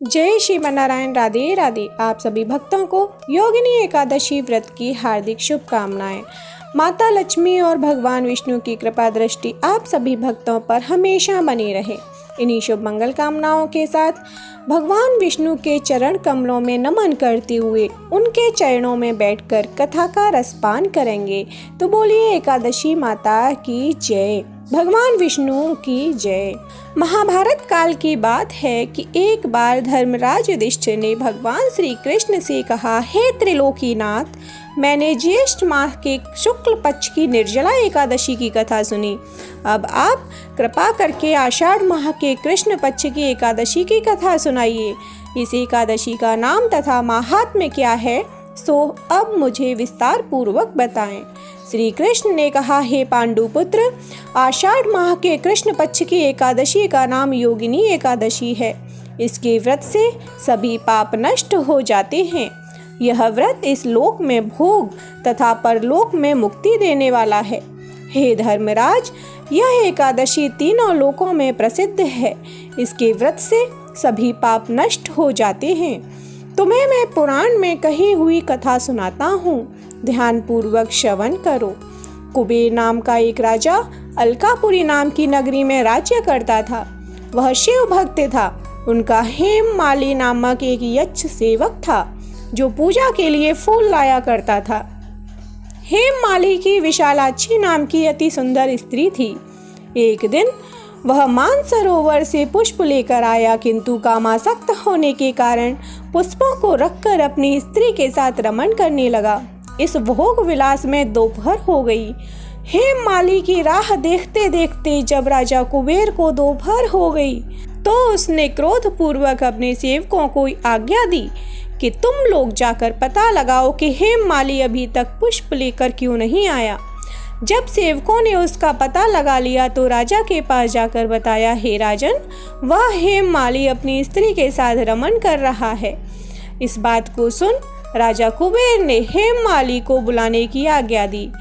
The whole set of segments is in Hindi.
जय श्रीमन्नारायण। राधे राधे। आप सभी भक्तों को योगिनी एकादशी व्रत की हार्दिक शुभकामनाएं। माता लक्ष्मी और भगवान विष्णु की कृपा दृष्टि आप सभी भक्तों पर हमेशा बनी रहे। इन्हीं शुभ मंगल कामनाओं के साथ भगवान विष्णु के चरण कमलों में नमन करते हुए उनके चरणों में बैठकर कथा का रसपान करेंगे। तो बोलिए एकादशी माता की जय, भगवान विष्णु की जय। महाभारत काल की बात है कि एक बार धर्मराज युधिष्ठिर ने भगवान श्री कृष्ण से कहा, हे त्रिलोकीनाथ, मैंने ज्येष्ठ माह के शुक्ल पक्ष की निर्जला एकादशी की कथा सुनी। अब आप कृपा करके आषाढ़ माह के कृष्ण पक्ष की एकादशी की कथा सुनाइए। इस एकादशी का नाम तथा माहात्म्य क्या है, सो अब मुझे विस्तार पूर्वक बताएं। श्री कृष्ण ने कहा, हे पांडुपुत्र, आषाढ़ माह के कृष्ण पक्ष की एकादशी का नाम योगिनी एकादशी है। इसके व्रत से सभी पाप नष्ट हो जाते हैं। यह व्रत इस लोक में भोग तथा परलोक में मुक्ति देने वाला है। हे धर्मराज, यह एकादशी तीनों लोकों में प्रसिद्ध है। इसके व्रत से सभी पाप नष्ट हो जाते हैं। तुम्हें मैं पुराण में कही हुई कथा सुनाता हूँ, ध्यान पूर्वक श्रवण करो। कुबेर नाम का एक राजा अलकापुरी नाम की नगरी में राज्य करता था। वह शिव भक्त था। उनका हेममाली नामक एक यक्ष सेवक था जो पूजा के लिए फूल लाया करता था। हेममाली की विशालाक्षी नाम की अति सुंदर स्त्री थी। एक दिन वह मानसरोवर से पुष्प लेकर आया, किंतु कामासक्त होने के कारण पुष्पों को रखकर अपनी स्त्री के साथ रमण करने लगा। इस भोग विलास में दोपहर हो गई। हेममाली की राह देखते देखते जब राजा कुबेर को दोपहर हो गई तो उसने क्रोध पूर्वक अपने सेवकों को आज्ञा दी कि तुम लोग जाकर पता लगाओ कि हेममाली अभी तक पुष्प लेकर क्यों नहीं आया। जब सेवकों ने उसका पता लगा लिया तो राजा के पास जाकर बताया, हे राजन, वह हेममाली अपनी स्त्री के साथ रमण कर रहा है। इस बात को सुन राजा कुबेर ने हेममाली को बुलाने की आज्ञा दी।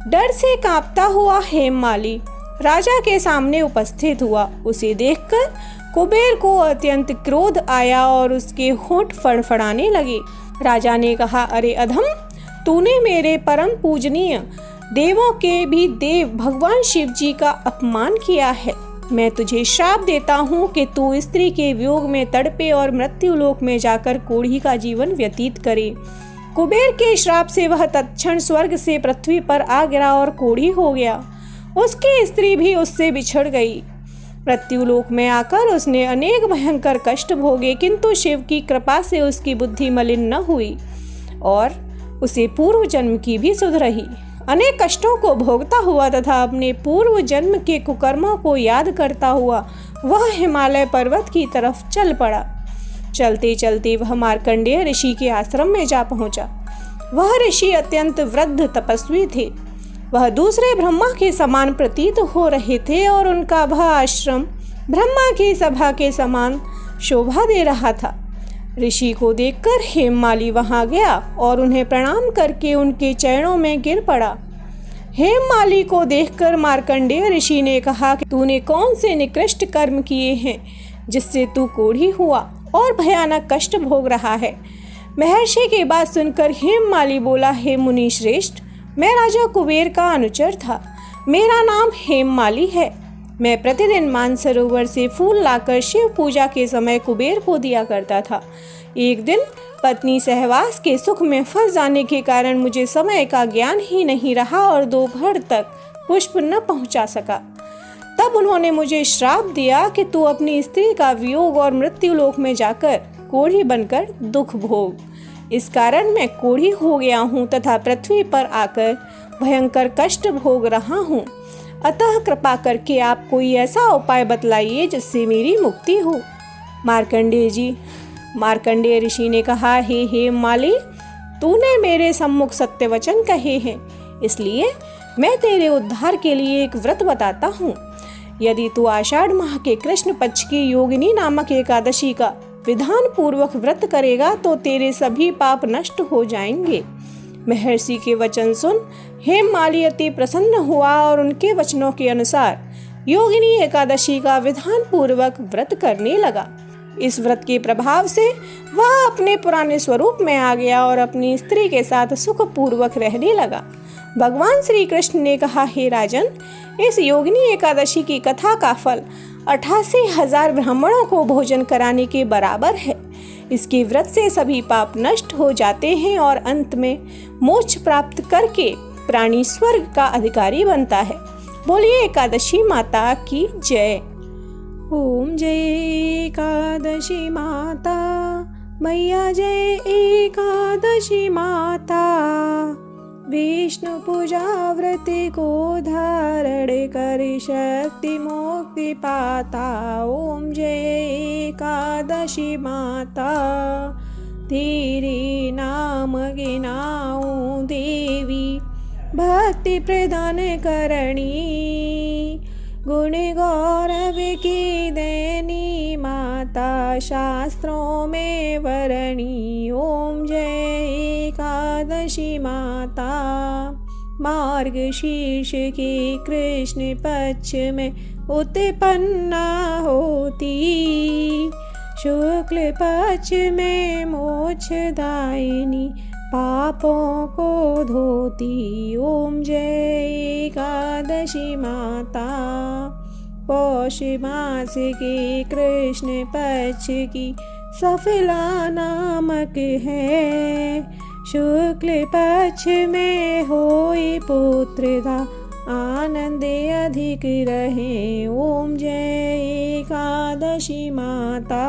डर से कांपता हुआ हेममाली राजा के सामने उपस्थित हुआ। उसे देखकर कुबेर को अत्यंत क्रोध आया और उसके होंठ फड़फड़ाने लगे। राजा ने कहा, अरे अधम, तूने मेरे परम पूजनीय देवों के भी देव भगवान शिव जी का अपमान किया है। मैं तुझे श्राप देता हूँ कि तू स्त्री के वियोग में तड़पे और मृत्यु लोक में जाकर कोढ़ी का जीवन व्यतीत करे। कुबेर के श्राप से वह तत्क्षण स्वर्ग से पृथ्वी पर आ गिरा और कोढ़ी हो गया। उसकी स्त्री भी उससे बिछड़ गई। मृत्यु लोक में आकर उसने अनेक भयंकर कष्ट भोगे, किंतु शिव की कृपा से उसकी बुद्धि मलिन न हुई और उसे पूर्व जन्म की भी सुध रही। अनेक कष्टों को भोगता हुआ तथा अपने पूर्व जन्म के कुकर्मों को याद करता हुआ वह हिमालय पर्वत की तरफ चल पड़ा। चलते चलते वह मार्कंडेय ऋषि के आश्रम में जा पहुंचा। वह ऋषि अत्यंत वृद्ध तपस्वी थे। वह दूसरे ब्रह्मा के समान प्रतीत हो रहे थे और उनका वह आश्रम ब्रह्मा की सभा के समान शोभा दे रहा था। ऋषि को देखकर हेममाली वहां गया और उन्हें प्रणाम करके उनके चरणों में गिर पड़ा। हेममाली को देखकर मार्कंडेय ऋषि ने कहा कि तूने कौन से निकृष्ट कर्म किए हैं जिससे तू कोढ़ी हुआ और भयानक कष्ट भोग रहा है। महर्षि की बात सुनकर हेममाली बोला, हे मुनि श्रेष्ठ, मैं राजा कुबेर का अनुचर था। मेरा नाम हेममाली है। मैं प्रतिदिन मानसरोवर से फूल लाकर शिव पूजा के समय कुबेर को दिया करता था। एक दिन पत्नी सहवास के सुख में फंस जाने के कारण मुझे समय का ज्ञान ही नहीं रहा और दोपहर तक पुष्प न पहुंचा सका। तब उन्होंने मुझे श्राप दिया कि तू अपनी स्त्री का वियोग और मृत्यु लोक में जाकर कोढ़ी बनकर दुख भोग। इस कारण मैं कोढ़ी हो गया हूँ तथा पृथ्वी पर आकर भयंकर कष्ट भोग रहा हूँ। अतः कृपा करके आप कोई ऐसा उपाय बतलाइए जिससे मेरी मुक्ति हो। मार्कंडेय ऋषि ने कहा, हे हेममाली, तूने मेरे सम्मुख सत्य वचन कहे हैं, इसलिए मैं तेरे उद्धार के लिए एक व्रत बताता हूँ। यदि तू आषाढ़ माह के कृष्ण पक्ष की योगिनी नामक एकादशी का विधान पूर्वक व्रत करेगा तो तेरे सभी पाप नष्ट हो जाएंगे। महर्षि के वचन सुन हेममाली अति प्रसन्न हुआ और उनके वचनों के अनुसार योगिनी एकादशी का विधान पूर्वक व्रत करने लगा। इस व्रत के प्रभाव से वह अपने पुराने स्वरूप में आ गया और अपनी स्त्री के साथ सुखपूर्वक रहने लगा। भगवान श्री कृष्ण ने कहा, हे राजन, इस योगिनी एकादशी की कथा का फल 88,000 ब्राह्मणों को भोजन कराने के बराबर है। इसके व्रत से सभी पाप नष्ट हो जाते हैं और अंत में मोक्ष प्राप्त करके प्राणी स्वर्ग का अधिकारी बनता है। बोलिए एकादशी माता की जय। ओम जय एकादशी माता, मैया जय एकादशी माता। विष्णु पूजा व्रत को धारण कर शक्ति मुक्ति पाता। ओम जय एकादशी माता, तेरे नाम गिनाऊं देवी, भक्ति प्रदान करणी। गुण गौरव की देनी माता, शास्त्रों में वरणी। ओम जय एकादशी माता। मार्गशीर्ष के कृष्ण पक्ष में उत्पन्ना होती, शुक्ल पक्ष में मोक्षदायिनी, पापों को धोती। ओम जय एकादशी माता। पौष मास के कृष्ण पक्ष की सफला नामक है, शुक्ल पक्ष में होई पुत्रदा, आनंद अधिक रहे। ओम जय एकादशी माता।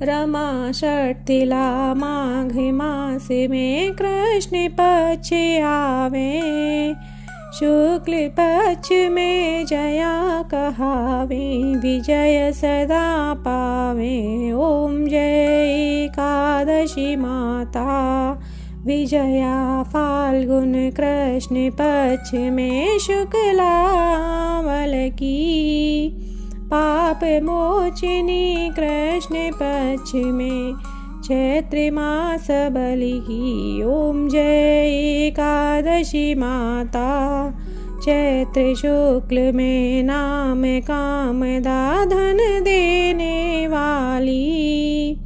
रमा षठिला माघ मास में कृष्ण पक्ष आवे, शुक्ल पक्ष में जया कहावे, विजय सदा पावे। ओम जय एकादशी माता। विजया फाल्गुन कृष्ण पक्ष में शुक्लावल की, पाप मोचनी कृष्ण पक्ष में चैत्र मास बलि की। ओम जय एकादशी माता। चैत्र शुक्ल में नाम कामदा, धन देने वाली,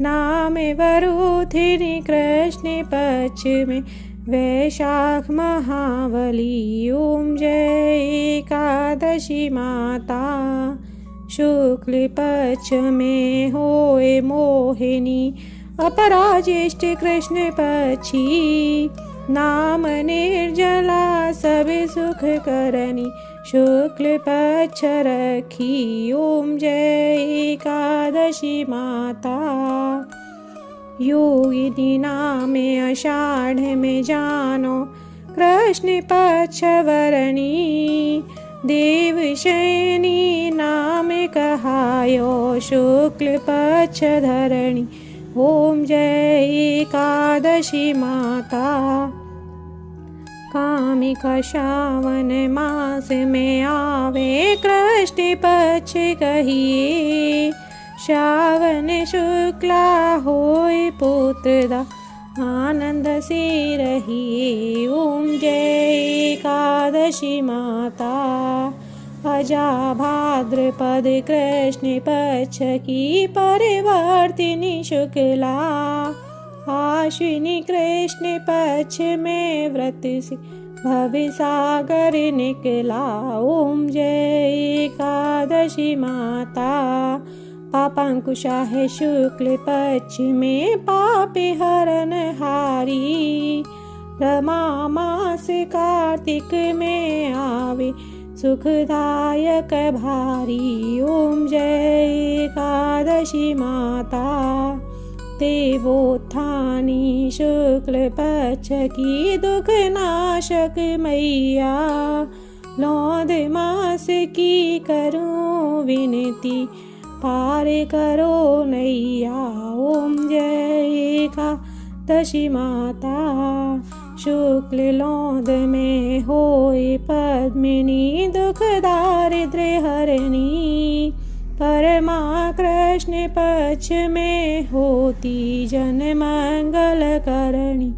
नाम वरुथिनी कृष्ण पक्ष में वैशाख महाबली। ओम जय एकादशी माता। शुक्ल पक्ष में होए मोहिनी, अपराज्येष्ठ कृष्ण पक्षी, नाम निर्जला सब सुख करनी, शुक्ल पक्ष रखी। ओम जय एकादशी माता। योगिनी नाम आषाढ़ में जानो, कृष्ण पक्ष वरणी, देवशयनी नाम कहायो, शुक्ल पक्ष धरणी। ओम जय एकादशी माता। कामिका श्रावण मास में आवे, कृष्ण पक्ष कहिए, श्रावण शुक्ला होय पुत्रदा, आनंद से रहिए। ओम जय एकादशी माता। अजा भाद्रपद कृष्ण पक्ष की परिवर्तिनी शुक्ला, आश्विनी कृष्ण पक्ष में व्रत से भव सागर निकला। ओम जय एकादशी माता। पापांकुशा है शुक्ल पक्ष में, पापी हरण हारी, रमा मास कार्तिक में आवे, सुखदायक भारी। ओम जय एकादशी माता। देवोत्थानी शुक्ल पक्ष की, दुख नाशक मैया, लौद मास की करूं विनती, पार करो नैया। ओम जय एकादशी माता। शुक्ल लौद में होए पद्मिनी, दुख दारिद्र्य हरणी, परमा कृष्ण पक्ष में होती, जन मंगल करणी।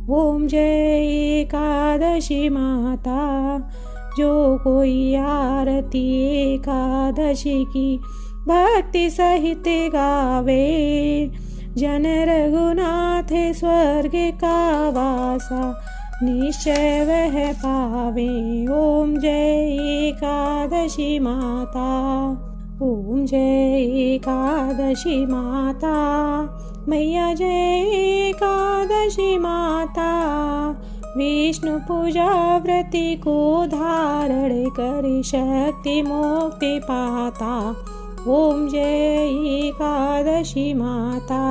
ओम जय एकादशी माता। जो कोई आरती एकादशी की भक्ति सहित गावे। जन रघुनाथ स्वर्ग का वासा, निश्चय वह पावे। ओम जय एकादशी माता, ओम जय एकादशी माता, मैया जय एकादशी माता। विष्णु पूजा व्रति को धारण कर शक्ति मुक्ति पाता। ओम जय एकादशी माता।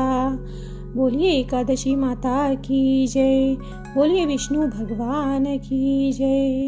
बोलिए एकादशी माता की जय, बोलिए विष्णु भगवान की जय।